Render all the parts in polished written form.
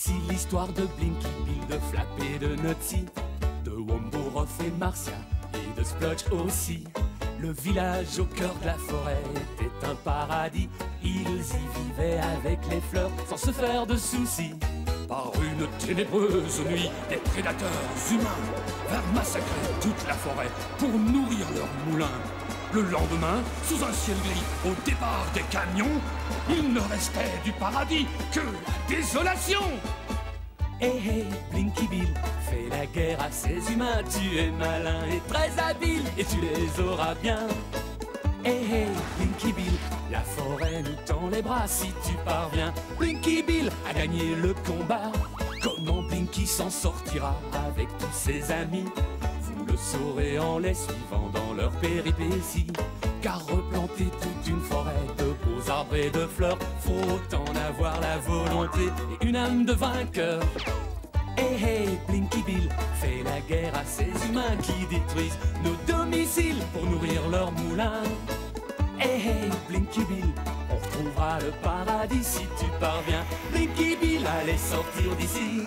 Voici l'histoire de Blinky Bill, de Flap et de Nutsy, de Wombo, Ruff et Marcia, et de Splotch aussi. Le village au cœur de la forêt était un paradis. Ils y vivaient avec les fleurs sans se faire de soucis. Par une ténébreuse nuit, des prédateurs humains vinrent massacrer toute la forêt pour nourrir leurs moulins. Le lendemain, sous un ciel gris, au départ des camions, il ne restait du paradis que la désolation. Hey, Blinky Bill, fais la guerre à ces humains. Tu es malin et très habile, et tu les auras bien. Hey, Blinky Bill, la forêt nous tend les bras si tu parviens. Blinky Bill a gagné le combat. Comment Blinky s'en sortira avec tous ses amis? Vous le saurez en les suivant dans leurs péripéties. Car replanter toute une forêt de beaux arbres et de fleurs, faut en avoir la volonté et une âme de vainqueur. Hey, Blinky Bill, fais la guerre à ces humains qui détruisent nos domiciles pour nourrir leurs moulins. Hey, Blinky Bill, on retrouvera le paradis si tu parviens. Blinky Bill, allez sortir d'ici.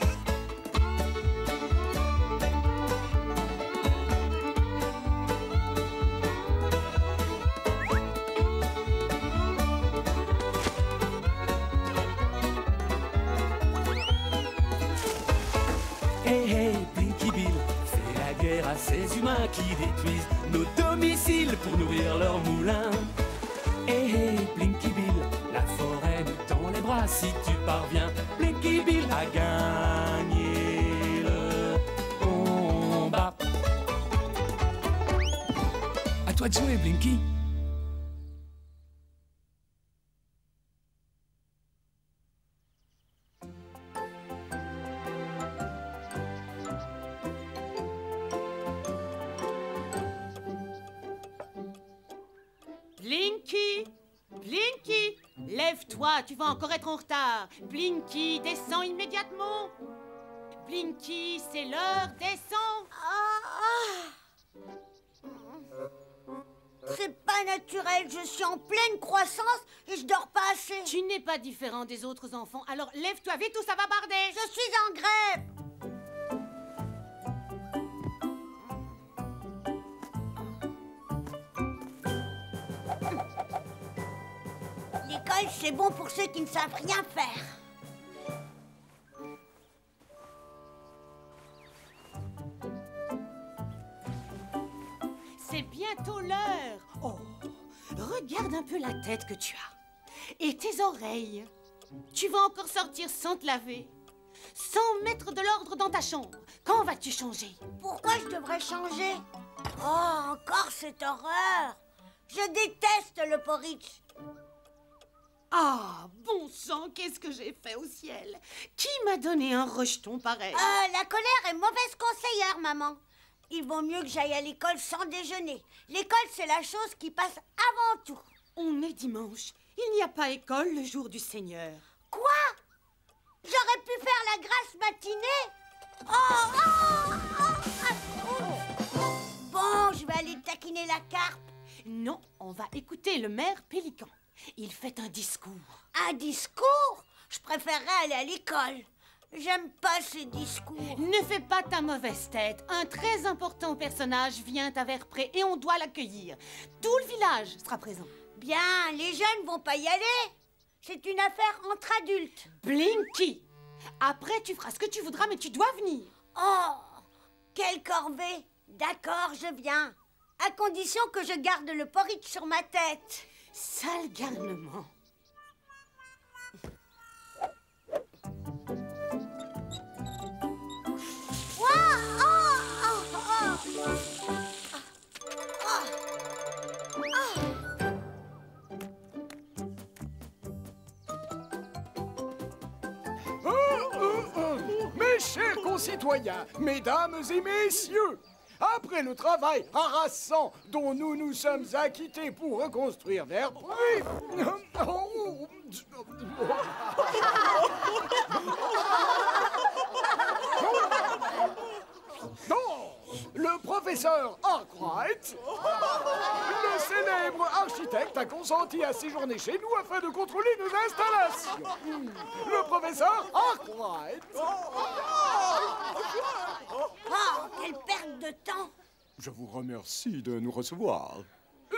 Hey, Blinky Bill, fais la guerre à ces humains qui détruisent nos domiciles pour nourrir leurs moulins. Hey, Blinky Bill, la forêt nous tend les bras si tu parviens. Blinky Bill a gagné le combat. À toi de jouer, Blinky. Blinky! Blinky! Lève-toi, tu vas encore être en retard. Blinky, descends immédiatement. Blinky, c'est l'heure, descends. C'est pas naturel, je suis en pleine croissance et je dors pas assez. Tu n'es pas différent des autres enfants, alors lève-toi vite ou ça va barder. Je suis en grève. L'école, c'est bon pour ceux qui ne savent rien faire. C'est bientôt l'heure. Oh, regarde un peu la tête que tu as. Et tes oreilles. Tu vas encore sortir sans te laver. Sans mettre de l'ordre dans ta chambre. Quand vas-tu changer? Pourquoi je devrais changer? Oh, encore cette horreur. Je déteste le porridge. Ah, bon sang, qu'est-ce que j'ai fait au ciel? Qui m'a donné un rejeton pareil? La colère est mauvaise conseillère, maman. Il vaut mieux que j'aille à l'école sans déjeuner. L'école, c'est la chose qui passe avant tout. On est dimanche. Il n'y a pas école le jour du Seigneur. Quoi? J'aurais pu faire la grasse matinée? Bon, je vais aller taquiner la carpe. Non, on va écouter le maire Pélican. Il fait un discours. Un discours? Je préférerais aller à l'école. J'aime pas ces discours. Ne fais pas ta mauvaise tête. Un très important personnage vient à Verpré et on doit l'accueillir. Tout le village sera présent. Bien, les jeunes vont pas y aller. C'est une affaire entre adultes. Blinky! Après, tu feras ce que tu voudras, mais tu dois venir. Oh, quelle corvée. D'accord, je viens. À condition que je garde le porridge sur ma tête. Sale garnement. Mes chers concitoyens, mesdames et messieurs, après le travail harassant dont nous nous sommes acquittés pour reconstruire Verpré, non, le le professeur Arkwright, le célèbre architecte, a consenti à séjourner chez nous afin de contrôler nos installations. Le professeur Arkwright. Oh, quelle perte de temps! Je vous remercie de nous recevoir.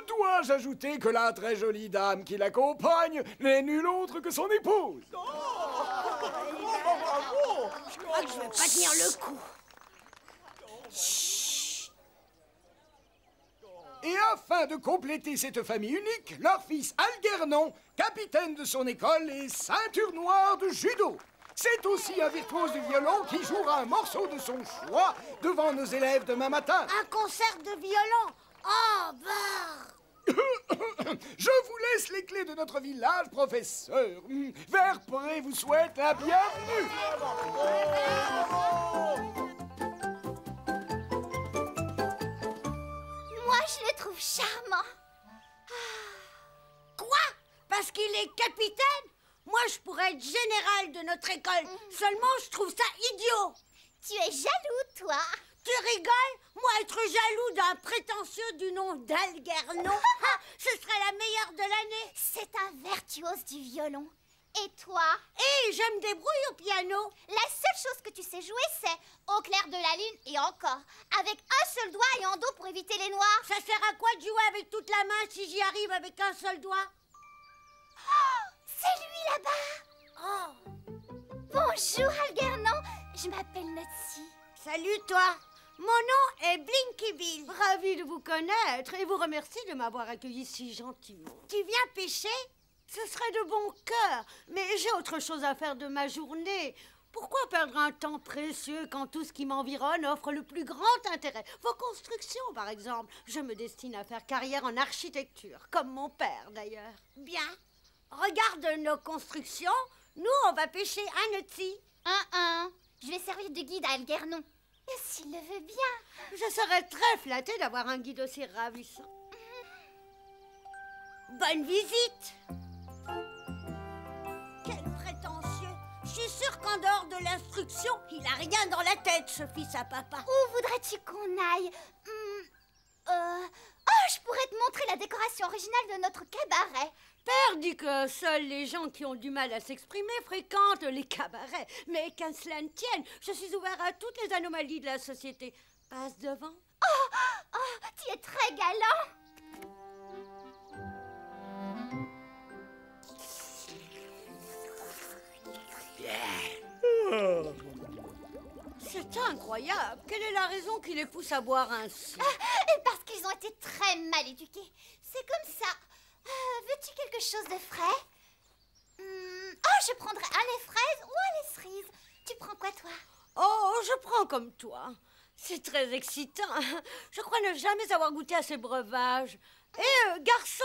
Dois-je ajouter que la très jolie dame qui l'accompagne n'est nulle autre que son épouse? Je crois que je vais pas tenir le coup. Et afin de compléter cette famille unique, leur fils Algernon, capitaine de son école, est ceinture noire de judo. C'est aussi un virtuose du violon qui jouera un morceau de son choix devant nos élèves demain matin. Un concert de violon. Oh, bah! Je vous laisse les clés de notre village, professeur. Verpré vous souhaite la bienvenue. Moi, je le trouve charmant. Quoi? Parce qu'il est capitaine? Moi, je pourrais être général de notre école. Seulement, je trouve ça idiot. Tu es jaloux, toi. Tu rigoles? Moi, être jaloux d'un prétentieux du nom d'Algernon, ce serait la meilleure de l'année. C'est un virtuose du violon. Et toi? Et je me débrouille au piano. La seule chose que tu sais jouer, c'est au clair de la lune et encore. Avec un seul doigt et en dos pour éviter les noirs. Ça sert à quoi de jouer avec toute la main si j'y arrive avec un seul doigt? Oh, c'est lui là-bas. Oh. Bonjour, Algernon. Je m'appelle Notsi. Salut, toi. Mon nom est Blinky Bill. Ravie de vous connaître et vous remercie de m'avoir accueilli si gentiment. Tu viens pêcher? Ce serait de bon cœur, mais j'ai autre chose à faire de ma journée. Pourquoi perdre un temps précieux quand tout ce qui m'environne offre le plus grand intérêt? Vos constructions, par exemple. Je me destine à faire carrière en architecture, comme mon père d'ailleurs. Bien. Regarde nos constructions. Nous, on va pêcher un Notsi. Je vais servir de guide à Algernon. Et s'il le veut bien. Je serais très flattée d'avoir un guide aussi ravissant. Bonne visite. Quel prétentieux. Je suis sûre qu'en dehors de l'instruction, il a rien dans la tête, ce fils à papa. Où voudrais-tu qu'on aille? Oh, je pourrais te montrer la décoration originale de notre cabaret. Père dit que seuls les gens qui ont du mal à s'exprimer fréquentent les cabarets. Mais qu'à cela ne tienne, je suis ouvert à toutes les anomalies de la société. Passe devant. Oh, tu es très galant. C'est incroyable. Quelle est la raison qui les pousse à boire ainsi? Et parce qu'ils ont été très mal éduqués. C'est comme ça. Veux-tu quelque chose de frais? Oh, je prendrais un lait fraise ou un lait cerise. Tu prends quoi, toi? Oh, je prends comme toi. C'est très excitant. Je crois ne jamais avoir goûté à ces breuvages. Garçon!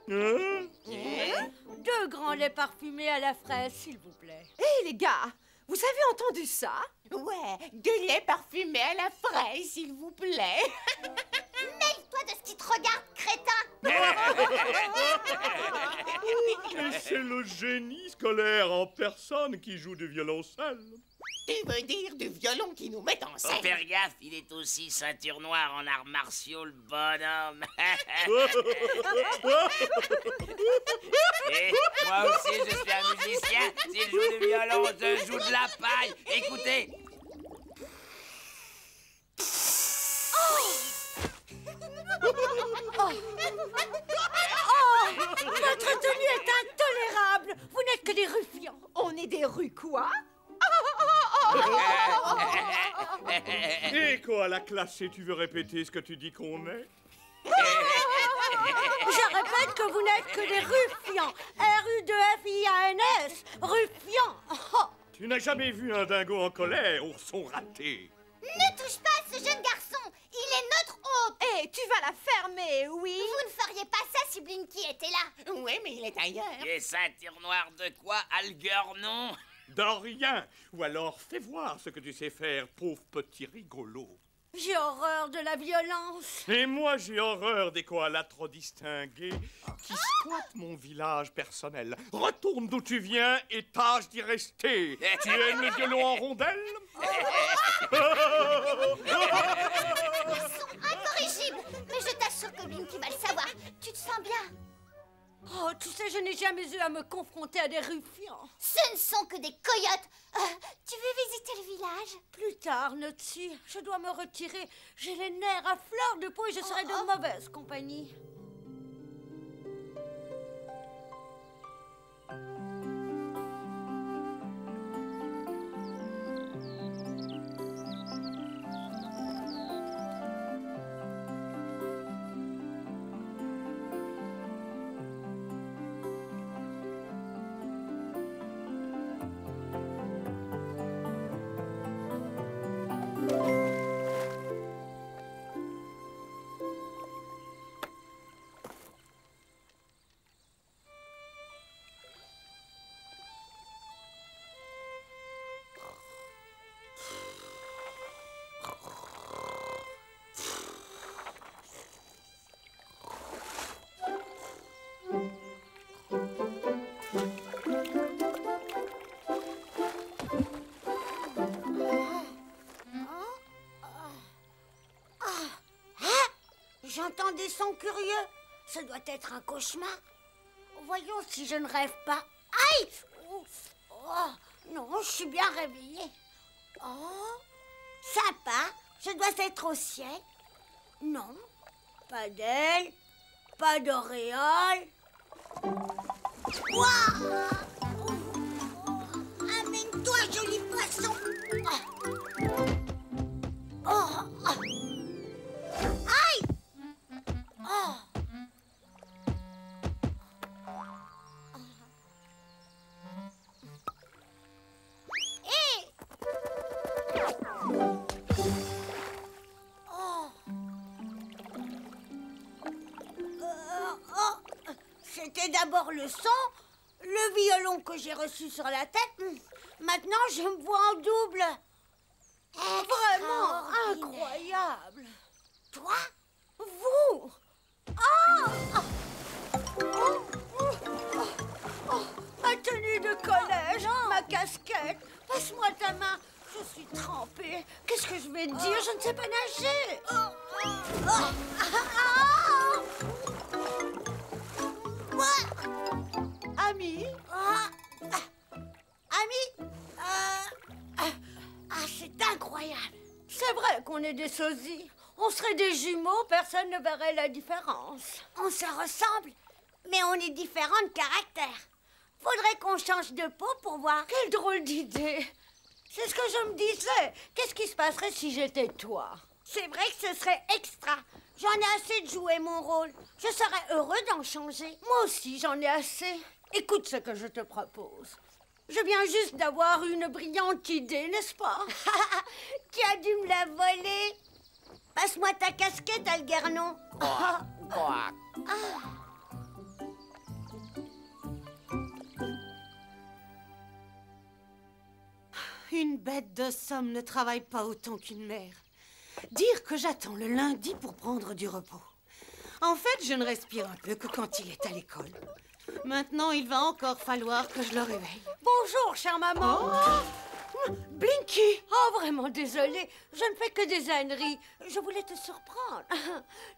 Deux grands laits parfumés à la fraise, s'il vous plaît. Hé, les gars, vous avez entendu ça? Ouais, du lait parfumé à la fraise, s'il vous plaît. Mêle-toi de ce qui te regarde, crétin. Et c'est le génie scolaire en personne qui joue du violoncelle. Tu veux dire du violon qui nous met en Faut scène? faire gaffe, il est aussi ceinture noire en arts martiaux, le bonhomme. Et moi aussi, je suis un musicien. Si je joue du violon, je joue de la paille. Écoutez. Votre tenue est intolérable. Vous n'êtes que des ruffians. On est des rues quoi? Et quoi, la classe, si tu veux répéter ce que tu dis qu'on est? Je répète que vous n'êtes que des ruffians. R-U-2-F-I-A-N-S. Ruffians. Oh. Tu n'as jamais vu un dingo en colère, ourson raté? Ne touche pas à ce jeune garçon. Il est notre hôte. Hé, tu vas la fermer, oui? Vous ne feriez pas ça si Blinky était là. Oui, mais il est ailleurs. Et ceinture noire de quoi, Algernon? De rien. Ou alors, fais voir ce que tu sais faire, pauvre petit rigolo. J'ai horreur de la violence. Et moi, j'ai horreur des koalas trop distingués qui squattent mon village personnel. Retourne d'où tu viens et tâche d'y rester. Tu aimes le violon en rondelle? Ils sont incorrigibles. Mais je t'assure que Blinky va le savoir. Tu te sens bien? Oh, tu sais, je n'ai jamais eu à me confronter à des ruffians. Ce ne sont que des coyotes. Tu veux visiter le village? Plus tard, Nutsi, je dois me retirer. J'ai les nerfs à fleur de peau et je serai de mauvaise compagnie. J'entends des sons curieux. Ça doit être un cauchemar. Voyons si je ne rêve pas. Aïe! Ouf. Oh, non, je suis bien réveillée. Oh, sympa. Je dois être au ciel. Non, pas d'aile, pas d'auréole. Ouah! Amène-toi, joli poisson. Oh. Aïe! Oh. Hé! Oh. C'était d'abord le son, le violon que j'ai reçu sur la tête. Maintenant, je me vois en double. Vraiment incroyable. Toi? Vous? Ma tenue de collège, ma casquette. Passe-moi ta main. Je suis trempée. Qu'est-ce que je vais te dire? Je ne sais pas nager. Ami? Ami? C'est incroyable. C'est vrai qu'on est des sosies. On serait des jumeaux, personne ne verrait la différence. On se ressemble, mais on est différents de caractère. Faudrait qu'on change de peau pour voir. Quelle drôle d'idée. C'est ce que je me disais. Qu'est-ce qui se passerait si j'étais toi? C'est vrai que ce serait extra. J'en ai assez de jouer mon rôle. Je serais heureux d'en changer. Moi aussi, j'en ai assez. Écoute ce que je te propose. Je viens juste d'avoir une brillante idée, n'est-ce pas? Tu as dû me la voler. Passe-moi ta casquette, Algernon. Une bête de somme ne travaille pas autant qu'une mère. Dire que j'attends le lundi pour prendre du repos. En fait, je ne respire un peu que quand il est à l'école. Maintenant, il va encore falloir que je le réveille. Bonjour, chère maman. Oh, Blinky! Oh, vraiment désolée. Je ne fais que des âneries. Je voulais te surprendre.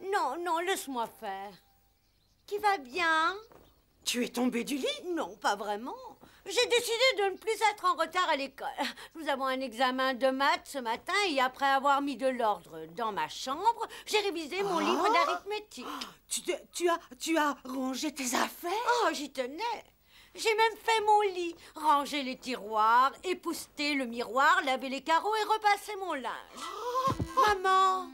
Non, non, laisse-moi faire. Tu vas bien? Tu es tombée du lit? Non, pas vraiment. J'ai décidé de ne plus être en retard à l'école. Nous avons un examen de maths ce matin et après avoir mis de l'ordre dans ma chambre, j'ai révisé mon livre d'arithmétique. Tu as rangé tes affaires? Oh, j'y tenais. J'ai même fait mon lit, rangé les tiroirs, épousseté le miroir, lavé les carreaux et repassé mon linge. Maman,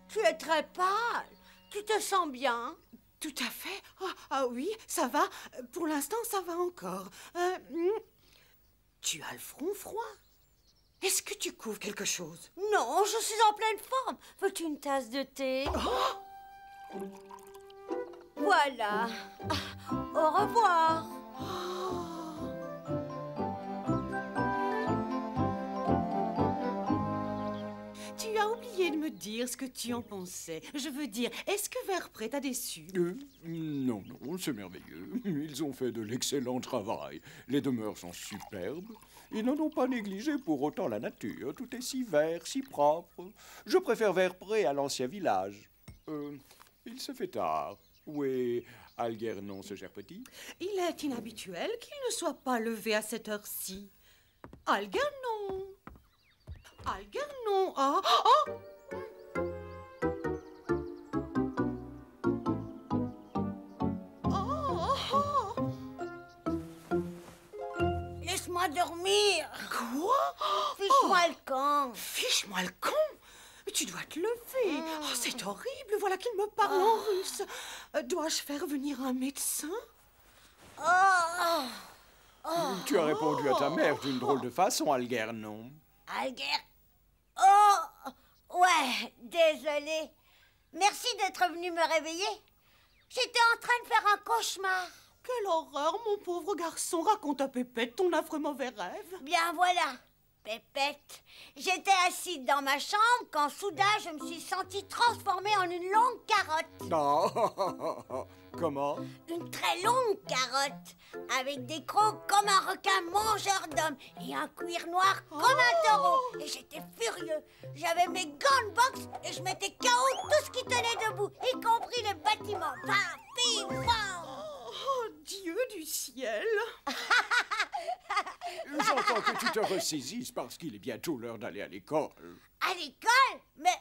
tu es très pâle. Tu te sens bien? Tout à fait. Ah oui, ça va. Pour l'instant, ça va encore. Tu as le front froid. Est-ce que tu couvres quelque chose? Non, je suis en pleine forme. Veux-tu une tasse de thé? Oh! Voilà. Au revoir. Tu as oublié de me dire ce que tu en pensais. Je veux dire, est-ce que Verpré t'a déçu? Non, c'est merveilleux. Ils ont fait de l'excellent travail. Les demeures sont superbes. Ils n'en ont pas négligé pour autant la nature. Tout est si vert, si propre. Je préfère Verpré à l'ancien village. Il se fait tard. Où est Algernon, ce cher petit? Il est inhabituel qu'il ne soit pas levé à cette heure-ci. Algernon! Algernon! Ah! Oh! Laisse-moi dormir. Quoi? Fiche-moi le camp. Fiche-moi le camp! Tu dois te lever. Oh, c'est horrible. Voilà qu'il me parle en russe. Dois-je faire venir un médecin? Tu as répondu à ta mère d'une drôle de façon, Algernon. Oh, ouais, désolée. Merci d'être venu me réveiller. J'étais en train de faire un cauchemar. Quelle horreur, mon pauvre garçon. Raconte à Pépette ton affreux mauvais rêve. Bien voilà, Pépette. J'étais assise dans ma chambre quand soudain je me suis sentie transformée en une longue carotte. Oh, comment? Une très longue carotte, avec des crocs comme un requin mangeur d'hommes et un cuir noir comme un taureau. Et j'étais furieux. J'avais mes gants de boxe et je mettais KO tout ce qui tenait debout, y compris les bâtiments. Pam, pim, pam. Oh, Dieu du ciel! J'entends que tu te ressaisisses parce qu'il est bientôt l'heure d'aller à l'école. À l'école? Mais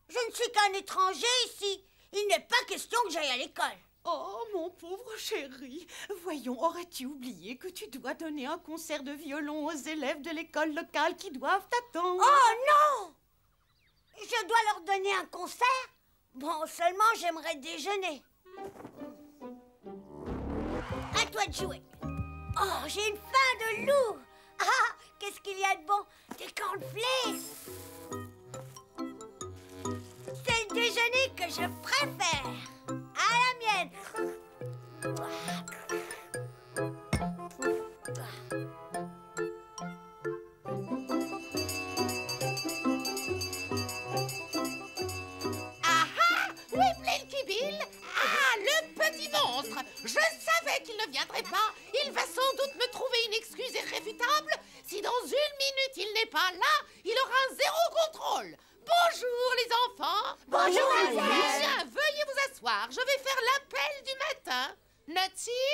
je ne suis qu'un étranger ici. Il n'est pas question que j'aille à l'école. Oh, mon pauvre chéri. Voyons, aurais-tu oublié que tu dois donner un concert de violon aux élèves de l'école locale qui doivent t'attendre? Oh non! Je dois leur donner un concert? Bon, seulement j'aimerais déjeuner. À toi de jouer. Oh, j'ai une faim de loup. Ah, qu'est-ce qu'il y a de bon? Des cornflakes. C'est le déjeuner que je préfère. À la mienne. Oui, Blinky Bill. Ah, le petit monstre. Je savais qu'il ne viendrait pas. Il va sans doute me trouver une excuse irréfutable. Si dans une minute il n'est pas là, il aura un zéro contrôle. Bonjour les enfants. Bonjour, mademoiselle. Tiens, veuillez vous asseoir. Je vais faire l'appel du matin. Nutty.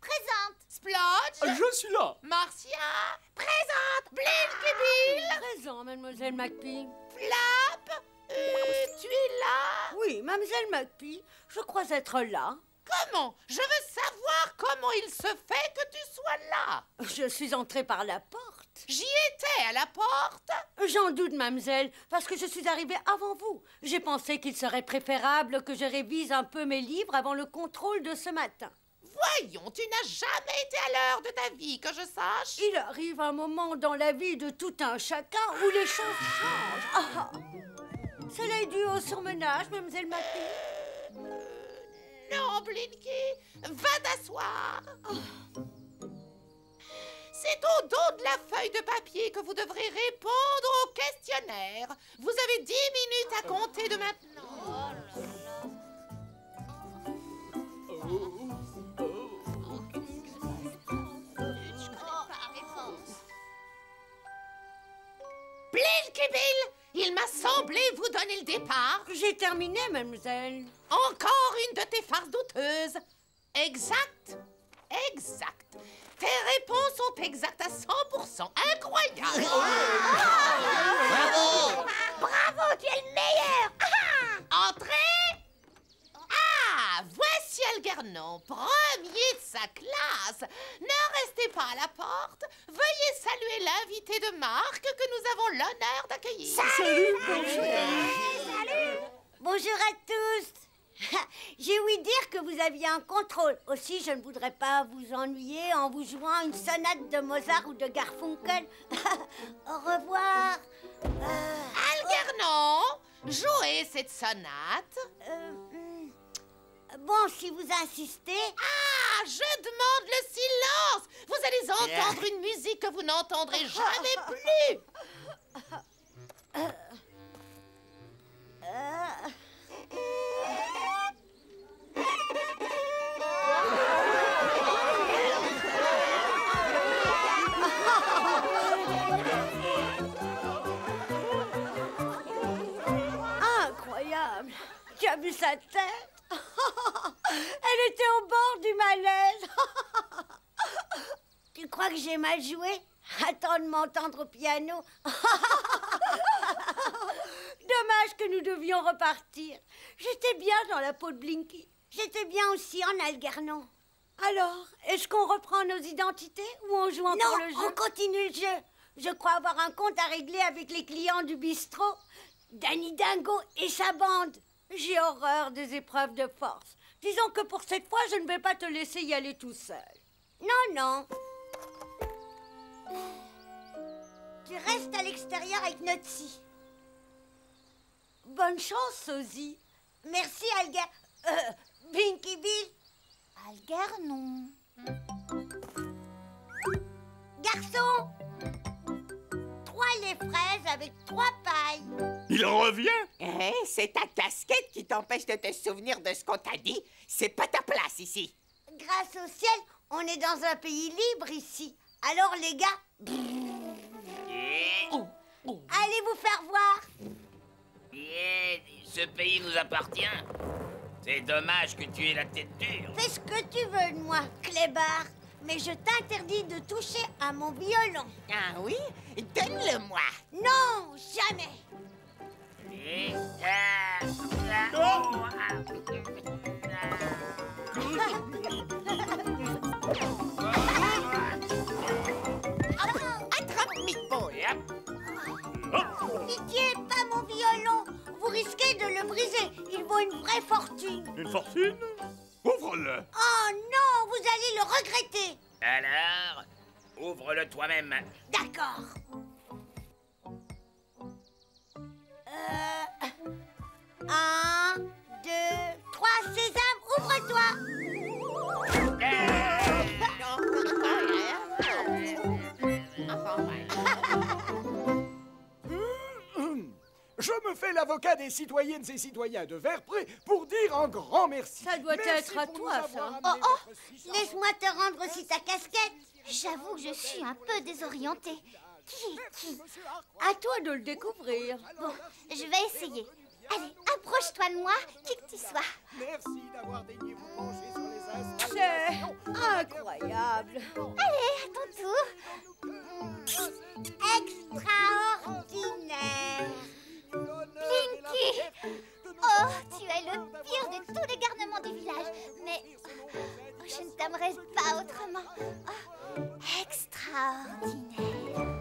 Présente. Splodge. Je suis là. Marcia. Présente. Blinky Bill. Présent, mademoiselle McPee. Flap. Tu es là? Oui, mademoiselle McPee, je crois être là. Comment? Je veux savoir comment il se fait que tu sois là. Je suis entrée par la porte. J'y étais à la porte. J'en doute, mademoiselle, parce que je suis arrivée avant vous. J'ai pensé qu'il serait préférable que je révise un peu mes livres avant le contrôle de ce matin. Voyons, tu n'as jamais été à l'heure de ta vie, que je sache. Il arrive un moment dans la vie de tout un chacun où les choses changent. Ah, cela est dû au surmenage, mademoiselle McPee. Non, Blinky, va t'asseoir. C'est au dos de la feuille de papier que vous devrez répondre au questionnaire. Vous avez 10 minutes à compter de maintenant. Blinky Bill, il m'a semblé vous donner le départ. J'ai terminé, mademoiselle. Encore une de tes farces douteuses. Exact. Exact. Tes réponses sont exactes à 100%. Incroyable. Bravo! Bravo, tu es le meilleur. Entrez. Ah, voici Algernon, premier de sa classe. Ne restez pas à la porte. Veuillez saluer l'invité de marque que nous avons l'honneur d'accueillir. Salut, bonjour. Salut. Bonjour à tous. J'ai ouï dire que vous aviez un contrôle. Aussi, je ne voudrais pas vous ennuyer en vous jouant une sonate de Mozart ou de Garfunkel. Au revoir. Algernon, jouez cette sonate. Bon, si vous insistez. Ah, je demande le silence. Vous allez entendre une musique que vous n'entendrez jamais plus. Incroyable! Tu as vu sa tête? Elle était au bord du malaise. Tu crois que j'ai mal joué? Attends de m'entendre au piano. Dommage que nous devions repartir. J'étais bien dans la peau de Blinky. J'étais bien aussi en Algernon. Alors, est-ce qu'on reprend nos identités ou on joue encore le jeu? Non, on continue le jeu. Je crois avoir un compte à régler avec les clients du bistrot. Danny Dingo et sa bande. J'ai horreur des épreuves de force. Disons que pour cette fois, je ne vais pas te laisser y aller tout seul. Non, non. Tu restes à l'extérieur avec Nutsi. Bonne chance, Sosie. Merci, Blinky Bill. Algernon. Garçon, 3 les fraises avec 3 pailles. Il revient? Hein? C'est ta casquette qui t'empêche de te souvenir de ce qu'on t'a dit. C'est pas ta place ici. Grâce au ciel, on est dans un pays libre ici. Alors, les gars, allez vous faire voir. Ce pays nous appartient. C'est dommage que tu aies la tête dure. Fais ce que tu veux de moi, clébard. Mais je t'interdis de toucher à mon violon. Ah oui? Donne-le-moi. Non, jamais. Attrape Meatball. Pitié, pas mon violon. Vous risquez de le briser. Il vaut une vraie fortune. Une fortune? Ouvre-le. Oh non, vous allez le regretter. Alors, ouvre-le toi-même. D'accord. 1, 2, 3, Sésame, ouvre-toi. Je me fais l'avocat des citoyennes et citoyens de Verpré pour dire un grand merci. Ça doit être à toi, ça. Oh, laisse-moi te rendre aussi ta casquette. J'avoue que je suis un peu désorientée. Qui est qui? À toi de le découvrir. Bon, je vais essayer. Allez, approche-toi de moi, qui que tu sois. Merci d'avoir daigné vous pencher sur les installations. C'est incroyable. Allez, à ton tour. Extraordinaire. Blinky! Oh, tu es le pire de tous les garnements du village. Mais je ne t'aimerais pas autrement. Oh, extraordinaire.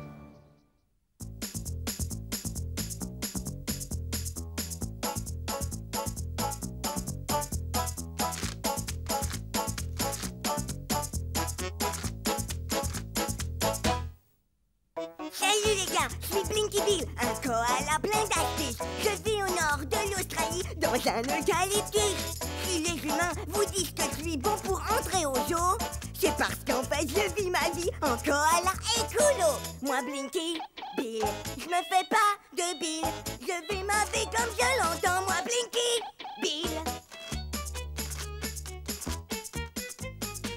Salut les gars, je suis Blinky Bill, un koala plein d'astuces. Je vis au nord de l'Australie, dans un eucalyptus. Si les humains vous disent que je suis bon pour entrer au zoo, c'est parce qu'en fait je vis ma vie en koala écolo. Moi Blinky Bill, je me fais pas de Bill. Je vis ma vie comme je l'entends, moi Blinky Bill.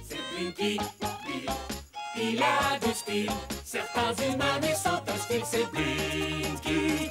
C'est Blinky Bill, il a du style. Certains humains mais sans un style, c'est Blinky